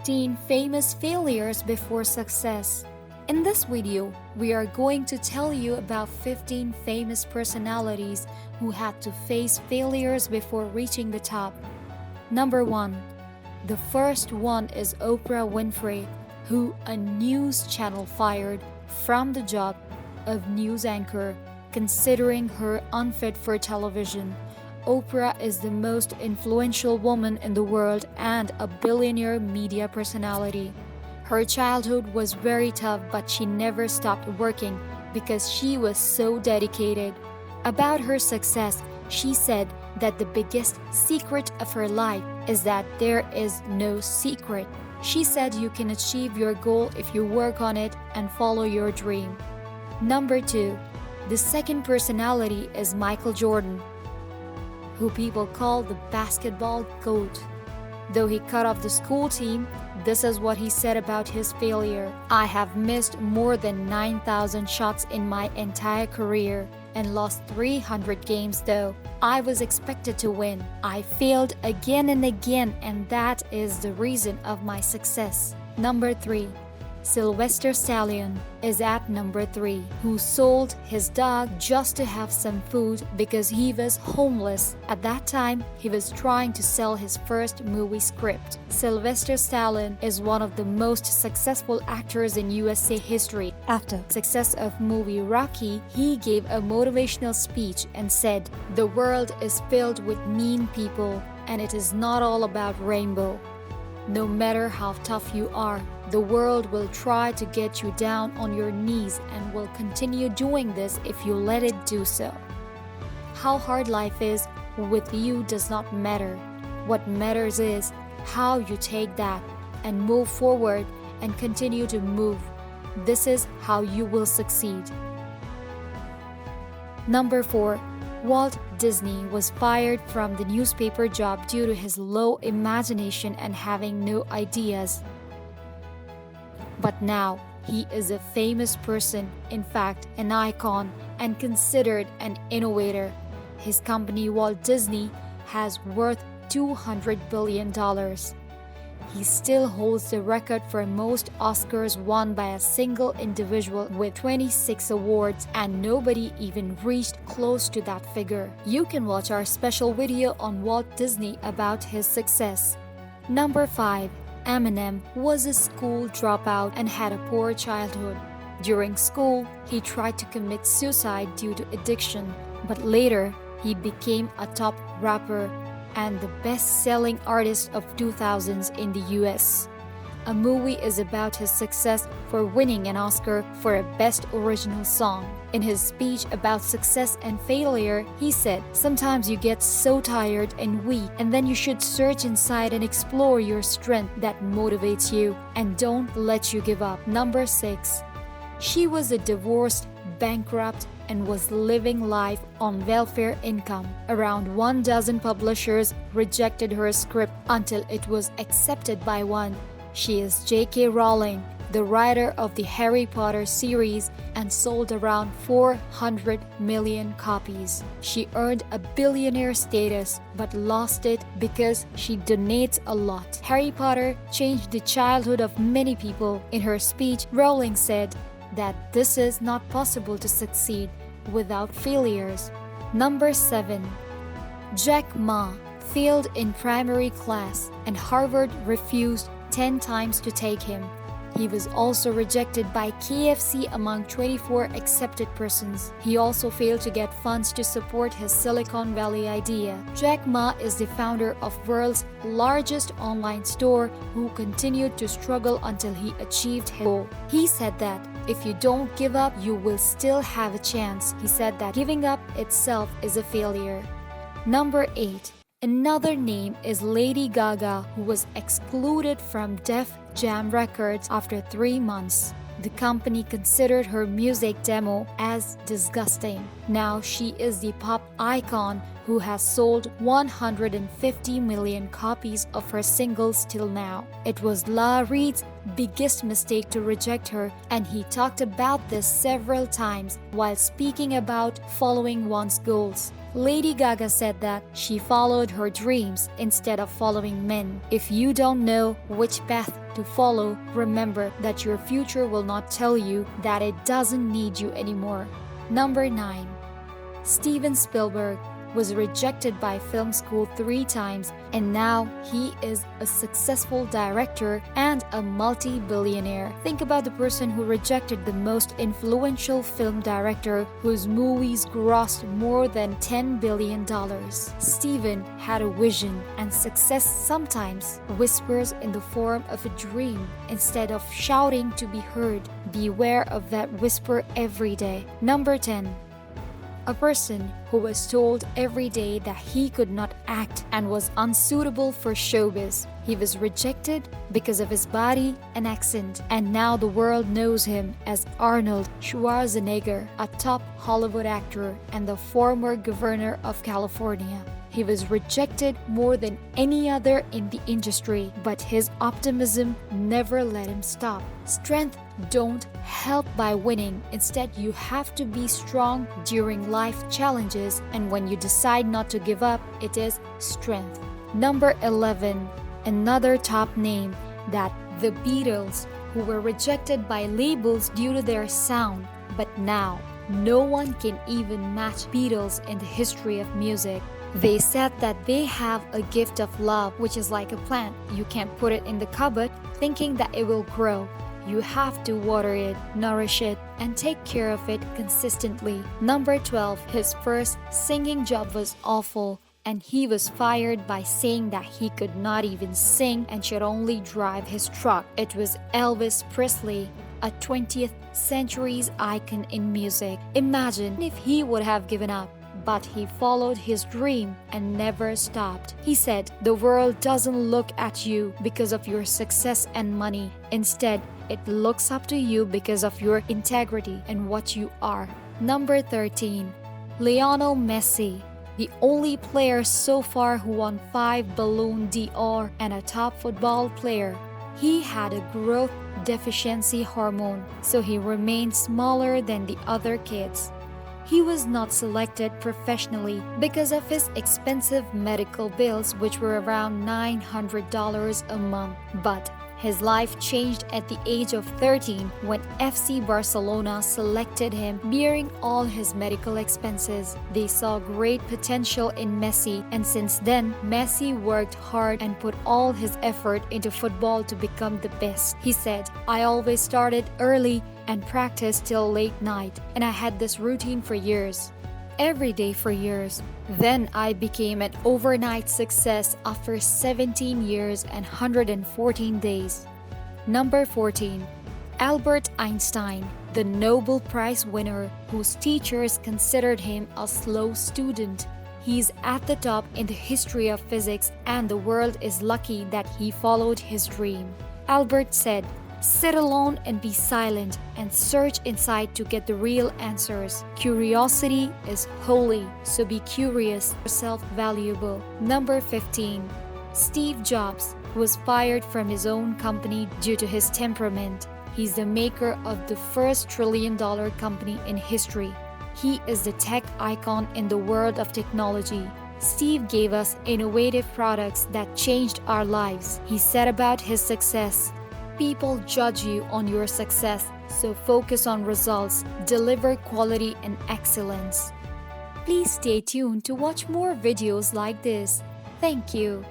15 famous failures before success. In this video, we are going to tell you about 15 famous personalities who had to face failures before reaching the top. Number 1. The first one is Oprah Winfrey, who a news channel fired from the job of news anchor, considering her unfit for television. Oprah is the most influential woman in the world and a billionaire media personality. Her childhood was very tough, but she never stopped working because she was so dedicated. About her success, she said that the biggest secret of her life is that there is no secret. She said you can achieve your goal if you work on it and follow your dream. Number 2. The second personality is Michael Jordan, who people call the basketball GOAT. Though he cut off the school team, this is what he said about his failure. "I have missed more than 9,000 shots in my entire career and lost 300 games though. I was expected to win. I failed again and again, and that is the reason of my success." Number 3. Sylvester Stallone is at number 3, who sold his dog just to have some food because he was homeless. At that time, he was trying to sell his first movie script. Sylvester Stallone is one of the most successful actors in USA history. After success of movie Rocky, he gave a motivational speech and said, "The world is filled with mean people, and it is not all about rainbow. No matter how tough you are, the world will try to get you down on your knees and will continue doing this if you let it do so." How hard life is with you does not matter. What matters is how you take that and move forward and continue to move. This is how you will succeed. Number 4. Walt Disney was fired from the newspaper job due to his low imagination and having no ideas. But now, he is a famous person, in fact, an icon, and considered an innovator. His company, Walt Disney, has worth $200 billion. He still holds the record for most Oscars won by a single individual with 26 awards, and nobody even reached close to that figure. You can watch our special video on Walt Disney about his success. Number 5. Eminem was a school dropout and had a poor childhood. During school, he tried to commit suicide due to addiction, but later he became a top rapper and the best-selling artist of 2000s in the US. A movie is about his success for winning an Oscar for a Best Original Song. In his speech about success and failure, he said, "Sometimes you get so tired and weak, and then you should search inside and explore your strength that motivates you, and don't let you give up." Number 6. She was a divorced, bankrupt, and was living life on welfare income. Around 12 publishers rejected her script until it was accepted by one. She is J.K. Rowling, the writer of the Harry Potter series, and sold around 400 million copies. She earned a billionaire status but lost it because she donates a lot. Harry Potter changed the childhood of many people. In her speech, Rowling said that this is not possible to succeed without failures. Number 7. Jack Ma failed in primary class, and Harvard refused 10 times to take him. He was also rejected by KFC among 24 accepted persons. He also failed to get funds to support his Silicon Valley idea. Jack Ma is the founder of world's largest online store who continued to struggle until he achieved his goal. He said that if you don't give up, you will still have a chance. He said that giving up itself is a failure. Number 8. Another name is Lady Gaga, who was excluded from Def Jam Records after 3 months. The company considered her music demo as disgusting. Now she is the pop icon who has sold 150 million copies of her singles till now. It was La Reed's biggest mistake to reject her, and he talked about this several times while speaking about following one's goals. Lady Gaga said that she followed her dreams instead of following men. If you don't know which path to follow, remember that your future will not tell you that it doesn't need you anymore. Number 9. Steven Spielberg was rejected by film school 3 times, and now he is a successful director and a multi-billionaire. Think about the person who rejected the most influential film director whose movies grossed more than $10 billion. Steven had a vision, and success sometimes whispers in the form of a dream instead of shouting to be heard. Beware of that whisper every day. Number 10. A person who was told every day that he could not act and was unsuitable for showbiz. He was rejected because of his body and accent, and now the world knows him as Arnold Schwarzenegger, a top Hollywood actor and the former governor of California. He was rejected more than any other in the industry, but his optimism never let him stop. Strength don't help by winning. Instead, you have to be strong during life challenges, and when you decide not to give up, it is strength. Number 11. Another top name, that the Beatles, who were rejected by labels due to their sound, but now no one can even match Beatles in the history of music. They said that they have a gift of love, which is like a plant. You can't put it in the cupboard thinking that it will grow. You have to water it, nourish it, and take care of it consistently. Number 12. His first singing job was awful, and he was fired by saying that he could not even sing and should only drive his truck. It was Elvis Presley, a 20th century's icon in music. Imagine if he would have given up. But he followed his dream and never stopped. He said, "The world doesn't look at you because of your success and money. Instead, it looks up to you because of your integrity and what you are." Number 13. Lionel Messi, the only player so far who won 5 Ballon d'Or and a top football player. He had a growth deficiency hormone, so he remained smaller than the other kids. He was not selected professionally because of his expensive medical bills, which were around $900 a month. But his life changed at the age of 13 when FC Barcelona selected him, bearing all his medical expenses. They saw great potential in Messi, and since then, Messi worked hard and put all his effort into football to become the best. He said, "I always started early and practiced till late night, and I had this routine for years. Every day for years. Then I became an overnight success after 17 years and 114 days." Number 14. Albert Einstein, the Nobel Prize winner whose teachers considered him a slow student. He's at the top in the history of physics, and the world is lucky that he followed his dream. Albert said, "Sit alone and be silent and search inside to get the real answers. Curiosity is holy, so be curious, yourself valuable." Number 15. Steve Jobs was fired from his own company due to his temperament. He's the maker of the first trillion-dollar company in history. He is the tech icon in the world of technology. Steve gave us innovative products that changed our lives. He said about his success, "People judge you on your success, so focus on results, deliver quality and excellence." Please stay tuned to watch more videos like this. Thank you.